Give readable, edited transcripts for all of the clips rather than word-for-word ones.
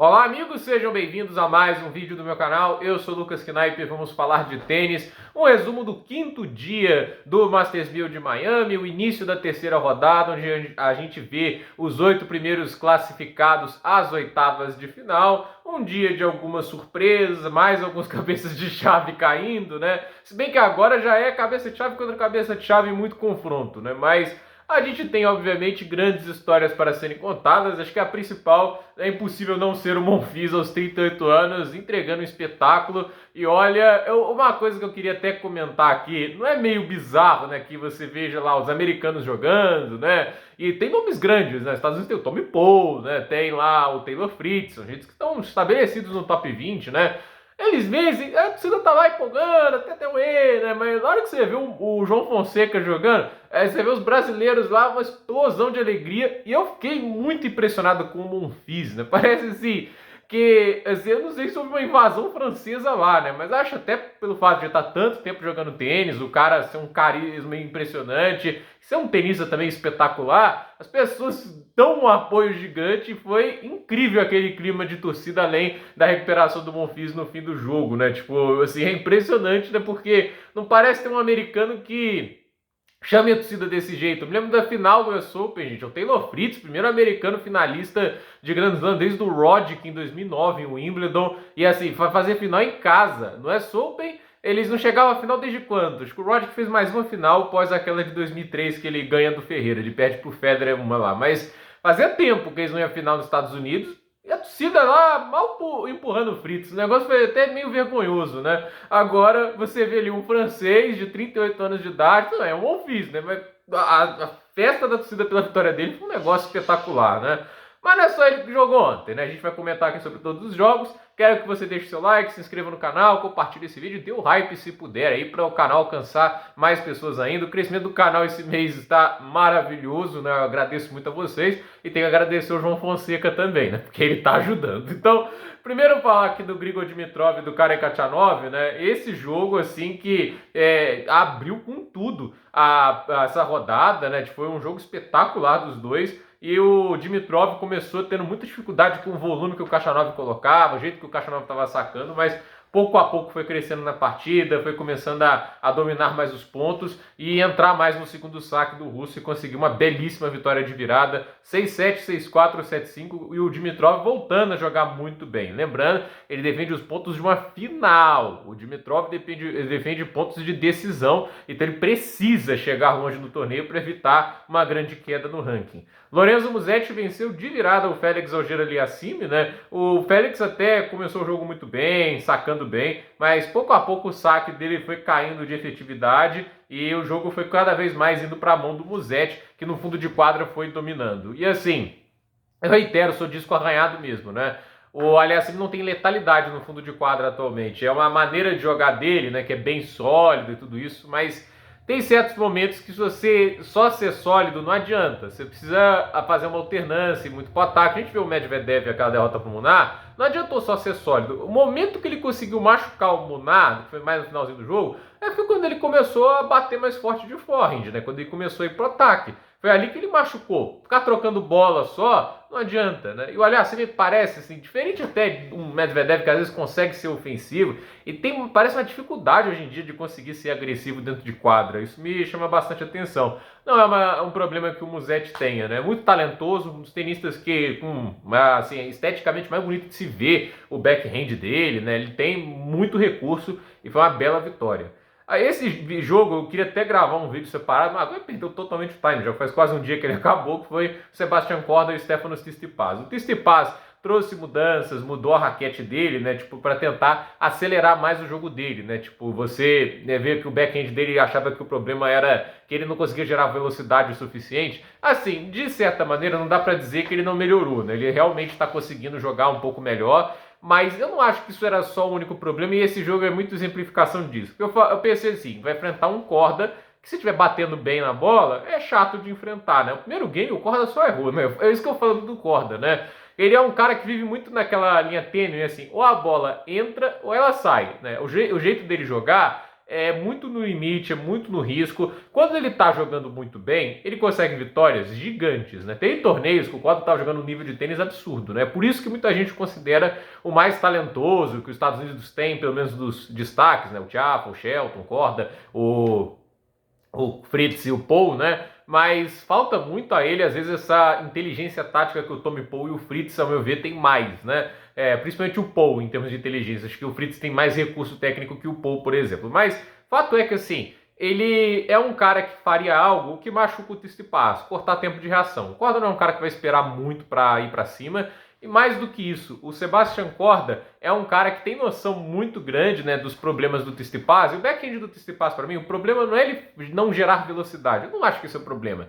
Olá amigos, sejam bem-vindos a mais um vídeo do meu canal. Eu sou Lucas Knaip e vamos falar de tênis. Um resumo do quinto dia do Masters 1000 de Miami, o início da terceira rodada, onde a gente vê os 8 primeiros classificados às oitavas de final. Um dia de algumas surpresas, mais alguns cabeças de chave caindo, né? Se bem que agora já é cabeça de chave contra cabeça de chave em muito confronto, né? Mas a gente tem, obviamente, grandes histórias para serem contadas. Acho que a principal é impossível não ser o Monfils aos 38 anos, entregando um espetáculo. E olha, uma coisa que eu queria até comentar aqui, não é meio bizarro, né, que você veja lá os americanos jogando, né? E tem nomes grandes, né? Estados Unidos tem o Tommy Paul, né? Tem lá o Taylor Fritz, são gente que estão estabelecidos no top 20, né? Eles veem, a torcida tá lá empolgando, até tem um E, né? Mas na hora que você vê o João Fonseca jogando, você vê os brasileiros lá, uma explosão de alegria. E eu fiquei muito impressionado com o Monfils, né? Parece assim, que assim, eu não sei se houve uma invasão francesa lá, né? Mas acho até pelo fato de estar tanto tempo jogando tênis, o cara ser um carisma impressionante, ser um tenista também espetacular, as pessoas dão um apoio gigante e foi incrível aquele clima de torcida além da recuperação do Monfils no fim do jogo, né? Tipo, assim, é impressionante, né? Porque não parece ter um americano que chame a torcida desse jeito. Eu me lembro da final do US Open, gente. O Taylor Fritz, primeiro americano finalista de Grand Slam desde o Roddick em 2009 em Wimbledon. E assim, vai fazer final em casa. No US Open, eles não chegavam à final desde quando? Acho que o Roddick fez mais uma final após aquela de 2003 que ele ganha do Ferreira. Ele perde pro Federer uma lá. Mas fazia tempo que eles não iam à final nos Estados Unidos. E a torcida lá mal empurrando o Fritz. O negócio foi até meio vergonhoso, né? Agora você vê ali um francês de 38 anos de idade, não é um Monfils, né? Mas a festa da torcida pela vitória dele foi um negócio espetacular, né? Mas não é só ele que jogou ontem, né? A gente vai comentar aqui sobre todos os jogos. Quero que você deixe seu like, se inscreva no canal, compartilhe esse vídeo, dê o hype se puder aí para o canal alcançar mais pessoas ainda. O crescimento do canal esse mês está maravilhoso, né? Eu agradeço muito a vocês e tenho que agradecer o João Fonseca também, né? Porque ele está ajudando. Então, primeiro falar aqui do Grigor Dimitrov e do Karen Khachanov, né? Esse jogo, assim, que abriu com tudo essa rodada, né? Foi um jogo espetacular dos dois. E o Dimitrov começou tendo muita dificuldade com o volume que o Khachanov colocava, o jeito que o Khachanov estava sacando, mas pouco a pouco foi crescendo na partida, foi começando a dominar mais os pontos e entrar mais no segundo saque do russo e conseguir uma belíssima vitória de virada, 6-7, 6-4, 7-5, e o Dimitrov voltando a jogar muito bem. Lembrando, ele defende os pontos de uma final. O Dimitrov defende pontos de decisão, então ele precisa chegar longe no torneio para evitar uma grande queda no ranking. Lorenzo Musetti venceu de virada o Félix Auger-Aliassime, né? O Félix até começou o jogo muito bem, sacando bem, mas pouco a pouco o saque dele foi caindo de efetividade e o jogo foi cada vez mais indo para a mão do Musetti, que no fundo de quadra foi dominando. E assim, eu reitero, sou disco arranhado mesmo, né? O Aliassime não tem letalidade no fundo de quadra atualmente. É uma maneira de jogar dele, né, que é bem sólido e tudo isso, mas tem certos momentos que se você só ser sólido não adianta. Você precisa fazer uma alternância muito pro ataque. A gente vê o Medvedev, aquela derrota pro Munar, não adiantou só ser sólido. O momento que ele conseguiu machucar o Munar, que foi mais no finalzinho do jogo, foi quando ele começou a bater mais forte de forehand, né? Quando ele começou a ir pro ataque. Foi ali que ele machucou. Ficar trocando bola só não adianta, né? E o Aliassime parece, assim, diferente até um Medvedev que às vezes consegue ser ofensivo e parece uma dificuldade hoje em dia de conseguir ser agressivo dentro de quadra. Isso me chama bastante atenção. Não é um problema que o Musetti tenha, né? Muito talentoso, um dos tenistas que, assim, esteticamente mais bonito de se ver o backhand dele, né? Ele tem muito recurso e foi uma bela vitória. Esse jogo eu queria até gravar um vídeo separado, mas agora perdeu totalmente o time. Já faz quase um dia que ele acabou, que foi o Sebastian Korda e o Stefanos Tsitsipas. O Tsitsipas trouxe mudanças, mudou a raquete dele, né, tipo, para tentar acelerar mais o jogo dele, né, tipo, você vê que o backhand dele achava que o problema era que ele não conseguia gerar velocidade o suficiente. Assim, de certa maneira, não dá para dizer que ele não melhorou, né, ele realmente está conseguindo jogar um pouco melhor, mas eu não acho que isso era só o único problema e esse jogo é muito exemplificação disso. Eu pensei assim, vai enfrentar um Korda que se estiver batendo bem na bola, é chato de enfrentar, né? O primeiro game o Korda só errou, né? É isso que eu falo do Korda, né? Ele é um cara que vive muito naquela linha tênue, assim, ou a bola entra ou ela sai, né? O jeito dele jogar é muito no limite, é muito no risco. Quando ele tá jogando muito bem, ele consegue vitórias gigantes, né? Tem torneios que o Corda tá jogando um nível de tênis absurdo, né? Por isso que muita gente considera o mais talentoso que os Estados Unidos têm, pelo menos dos destaques, né? O Tiafoe, o Shelton, o Corda, o Fritz e o Paul, né? Mas falta muito a ele, às vezes, essa inteligência tática que o Tommy Paul e o Fritz, ao meu ver, tem mais, né? Principalmente o Paul, em termos de inteligência. Acho que o Fritz tem mais recurso técnico que o Paul, por exemplo. Mas fato é que, assim, ele é um cara que faria algo que machuca o Tsitsipas, cortar tempo de reação. O Corda não é um cara que vai esperar muito para ir para cima. E mais do que isso, o Sebastian Corda é um cara que tem noção muito grande, né, dos problemas do Tsitsipas. E o backhand do Tsitsipas, para mim, o problema não é ele não gerar velocidade. Eu não acho que esse é o problema.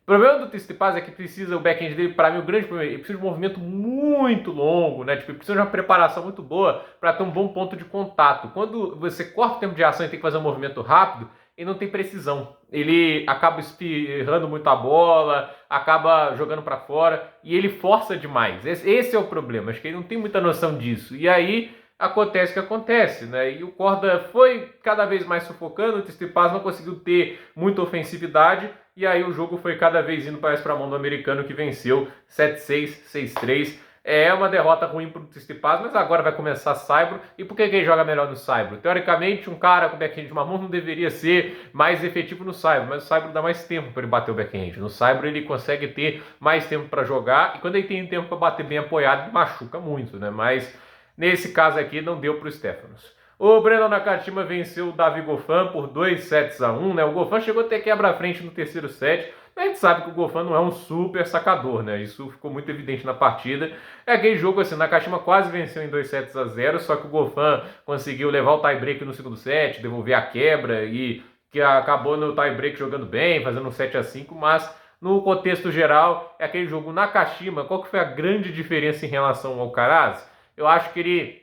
O problema do Tsitsipas é que precisa, o backhand dele, para mim, o grande problema, ele precisa de um movimento muito longo, né? Tipo, ele precisa de uma preparação muito boa para ter um bom ponto de contato. Quando você corta o tempo de ação e tem que fazer um movimento rápido, ele não tem precisão. Ele acaba espirrando muito a bola, acaba jogando para fora e ele força demais. Esse é o problema. Acho que ele não tem muita noção disso. E aí acontece o que acontece, né? E o Corda foi cada vez mais sufocando, o Tsitsipas não conseguiu ter muita ofensividade e aí o jogo foi cada vez indo para a mão do americano, que venceu 7-6, 6-3. É uma derrota ruim para o Tsitsipas, mas agora vai começar Saibro. E por que ele joga melhor no Saibro? Teoricamente, um cara com backhand de uma mão não deveria ser mais efetivo no Saibro, mas o Saibro dá mais tempo para ele bater o backhand. No Saibro ele consegue ter mais tempo para jogar, e quando ele tem tempo para bater bem apoiado, ele machuca muito, né? Mas nesse caso aqui não deu para o Stefanos. O Breno Nakashima venceu o Davi Goffin por 2-1, né? O Goffin chegou a ter quebra-frente no terceiro set. A gente sabe que o Goffin não é um super sacador, né? Isso ficou muito evidente na partida. É aquele jogo assim, Nakashima quase venceu em 2-0, só que o Goffin conseguiu levar o tie-break no segundo set, devolver a quebra e que acabou no tie-break jogando bem, fazendo um 7-5, mas no contexto geral é aquele jogo. Nakashima, qual que foi a grande diferença em relação ao Alcaraz? Eu acho que ele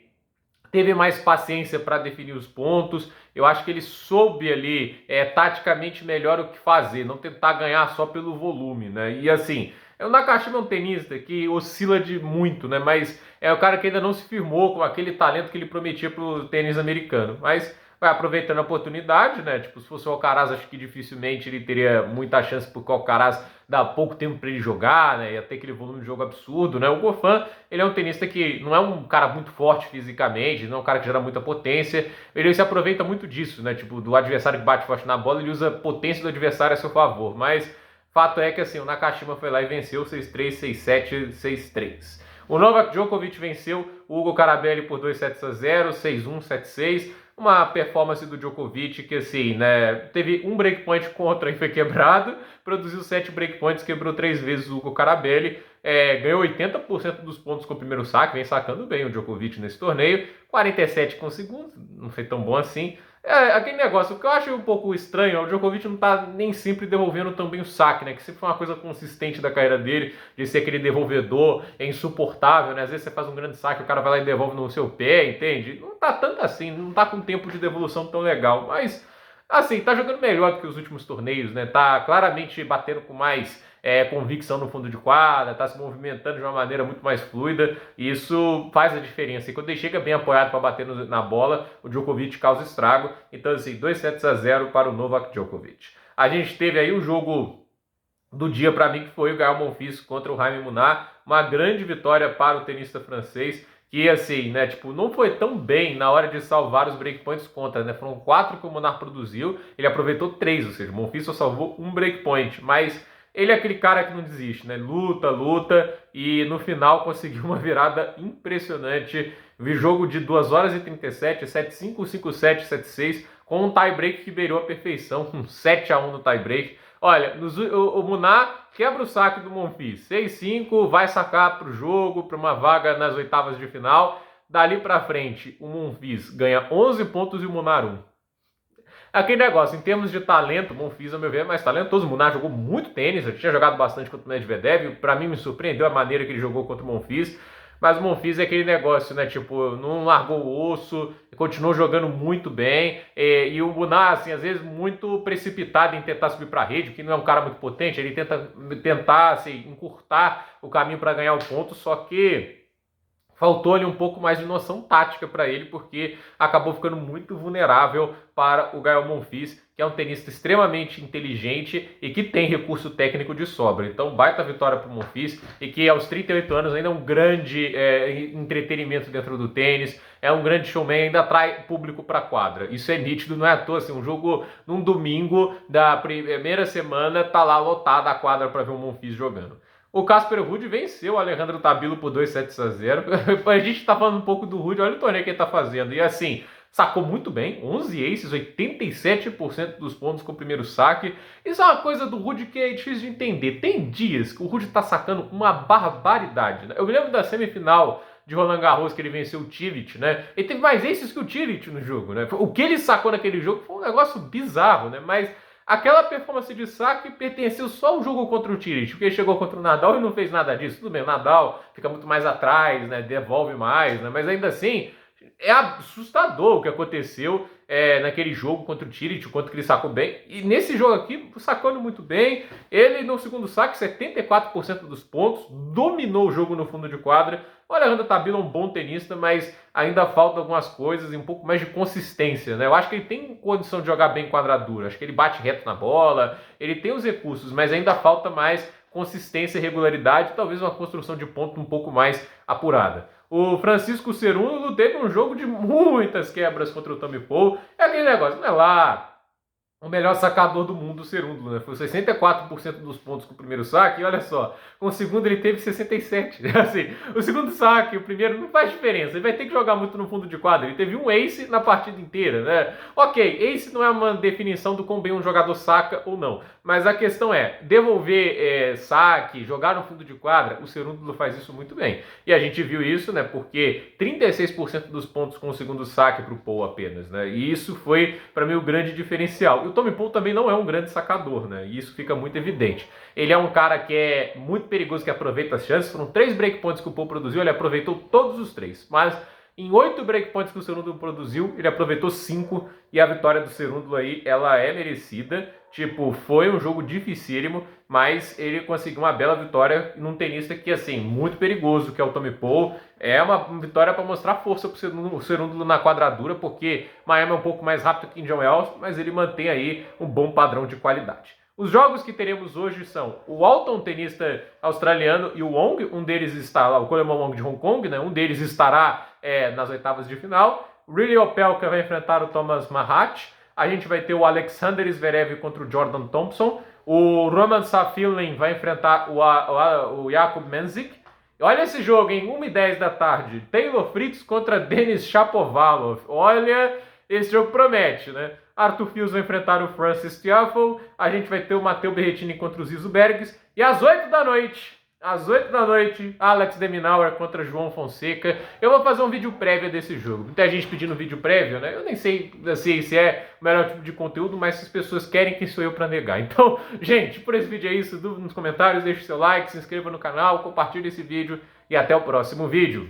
teve mais paciência para definir os pontos. Eu acho que ele soube ali taticamente melhor o que fazer, não tentar ganhar só pelo volume, né? E assim, o Nakashima é um tenista que oscila de muito, né? Mas é o cara que ainda não se firmou com aquele talento que ele prometia para o tênis americano. Mas vai aproveitando a oportunidade, né? Tipo, se fosse o Alcaraz, acho que dificilmente ele teria muita chance, porque o Alcaraz dá pouco tempo para ele jogar, né? Ia ter aquele volume de jogo absurdo, né? O Goffin, ele é um tenista que não é um cara muito forte fisicamente, não é um cara que gera muita potência, ele se aproveita muito disso, né? Tipo, do adversário que bate forte na bola, ele usa a potência do adversário a seu favor, mas fato é que, assim, o Nakashima foi lá e venceu 6-3, 6-7, 6-3. O Novak Djokovic venceu o Hugo Carabelli por 2-0, 6-1, 7-6. Uma performance do Djokovic que, assim, né, teve um breakpoint contra e foi quebrado, produziu 7 breakpoints, quebrou 3 vezes o Hugo Carabelli, ganhou 80% dos pontos com o primeiro saque, vem sacando bem o Djokovic nesse torneio, 47 com o segundo, não foi tão bom assim. Aquele negócio, o que eu acho um pouco estranho, o Djokovic não tá nem sempre devolvendo tão bem o saque, né? Que sempre foi uma coisa consistente da carreira dele, de ser aquele devolvedor, insuportável, né? Às vezes você faz um grande saque, o cara vai lá e devolve no seu pé, entende? Não tá tanto assim, não tá com tempo de devolução tão legal, mas assim, tá jogando melhor do que os últimos torneios, né? Tá claramente batendo com mais convicção no fundo de quadra, tá se movimentando de uma maneira muito mais fluida, e isso faz a diferença. E quando ele chega bem apoiado para bater na bola, o Djokovic causa estrago. Então, assim, 2-0 para o Novak Djokovic. A gente teve aí o jogo do dia para mim, que foi o Gael Monfils contra o Jaime Munar, uma grande vitória para o tenista francês, que assim, né, tipo, não foi tão bem na hora de salvar os breakpoints contra, né? Foram 4 que o Munar produziu, ele aproveitou 3, ou seja, o Monfils só salvou um breakpoint, mas ele é aquele cara que não desiste, né? Luta, luta, e no final conseguiu uma virada impressionante. Vi jogo de 2 horas e 37, 7-5, 5-7, 7-6, com um tie-break que beirou a perfeição, um 7-1 no tie-break. Olha, o Munar quebra o saque do Monfils, 6-5, vai sacar para o jogo, para uma vaga nas oitavas de final. Dali para frente, o Monfils ganha 11 pontos e o Munar 1. Aquele negócio, em termos de talento, o Monfils, ao meu ver, é mais talentoso. O Munar jogou muito tênis, eu tinha jogado bastante contra o Medvedev, para mim me surpreendeu a maneira que ele jogou contra o Monfils, mas o Monfils é aquele negócio, né, tipo, não largou o osso, continuou jogando muito bem, e o Munar, assim, às vezes muito precipitado em tentar subir para a rede, que não é um cara muito potente, ele tenta assim, encurtar o caminho para ganhar o ponto, só que faltou ali um pouco mais de noção tática para ele, porque acabou ficando muito vulnerável para o Gael Monfils, que é um tenista extremamente inteligente e que tem recurso técnico de sobra. Então, baita vitória para o Monfils, e que aos 38 anos ainda é um grande entretenimento dentro do tênis, é um grande showman, ainda atrai público para a quadra. Isso é nítido, não é à toa, assim, um jogo num domingo da primeira semana, tá lá lotada a quadra para ver o Monfils jogando. O Casper Ruud venceu o Alejandro Tabilo por 2-0. A gente tá falando um pouco do Ruud, olha o torneio que ele tá fazendo. E assim, sacou muito bem, 11 aces, 87% dos pontos com o primeiro saque. Isso é uma coisa do Ruud que é difícil de entender. Tem dias que o Ruud tá sacando uma barbaridade, né? Eu me lembro da semifinal de Roland Garros, que ele venceu o Cilic, né? Ele teve mais aces que o Cilic no jogo, né? O que ele sacou naquele jogo foi um negócio bizarro, né? Mas aquela performance de saque pertenceu só ao jogo contra o Cilic, porque ele chegou contra o Nadal e não fez nada disso. Tudo bem, o Nadal fica muito mais atrás, né? Devolve mais, né? Mas ainda assim, é assustador o que aconteceu naquele jogo contra o Cilic, o quanto que ele sacou bem. E nesse jogo aqui, sacando muito bem. Ele, no segundo saque, 74% dos pontos, dominou o jogo no fundo de quadra. O Alejandro Tabilo é um bom tenista, mas ainda falta algumas coisas e um pouco mais de consistência, né? Eu acho que ele tem condição de jogar bem quadradura, acho que ele bate reto na bola, ele tem os recursos, mas ainda falta mais consistência e regularidade, talvez uma construção de ponto um pouco mais apurada. O Francisco Cerúndolo teve um jogo de muitas quebras contra o Tommy Paul. É aquele negócio, não é lá o melhor sacador do mundo, o Cerúndolo, né? Foi 64% dos pontos com o primeiro saque, e olha só, com o segundo ele teve 67%. Assim, o segundo saque, o primeiro, não faz diferença, ele vai ter que jogar muito no fundo de quadra. Ele teve um ace na partida inteira, né? Ok, ace não é uma definição do quão bem um jogador saca ou não, mas a questão é, devolver saque, jogar no fundo de quadra, o Cerúndolo faz isso muito bem. E a gente viu isso, né, porque 36% dos pontos com o segundo saque para o Paul apenas, né? E isso foi, para mim, o grande diferencial. O Tommy Paul também não é um grande sacador, né? E isso fica muito evidente. Ele é um cara que é muito perigoso, que aproveita as chances. Foram 3 breakpoints que o Paul produziu, ele aproveitou todos os 3. Mas em 8 breakpoints que o Cerúndolo produziu, ele aproveitou 5. E a vitória do Cerúndolo aí, ela é merecida. Tipo, foi um jogo dificílimo, mas ele conseguiu uma bela vitória num tenista que, assim, muito perigoso, que é o Tommy Paul. É uma vitória para mostrar força para o Cerúndolo na quadradura, porque Miami é um pouco mais rápido que Indian Wells, mas ele mantém aí um bom padrão de qualidade. Os jogos que teremos hoje são o Walton, tenista australiano, e o Wong. Um deles está lá, o Coleman Wong de Hong Kong, né? Um deles estará nas oitavas de final. O Reilly Opelka vai enfrentar o Thomas Mahat. A gente vai ter o Alexander Zverev contra o Jordan Thompson. O Roman Safin vai enfrentar o Jakub Menzik. Olha esse jogo, em 1h10 da tarde. Taylor Fritz contra Denis Shapovalov. Olha, esse jogo promete, né? Arthur Fils vai enfrentar o Francis Tiafoe. A gente vai ter o Matteo Berrettini contra o Zizo Bergs. E às 8 da noite, Alex de Minaur contra João Fonseca. Eu vou fazer um vídeo prévio desse jogo. Muita gente pedindo vídeo prévio, né? Eu nem sei assim, se é o melhor tipo de conteúdo, mas se as pessoas querem, quem sou eu para negar? Então, gente, por esse vídeo é isso. Dúvida nos comentários, deixe seu like, se inscreva no canal, compartilhe esse vídeo e até o próximo vídeo.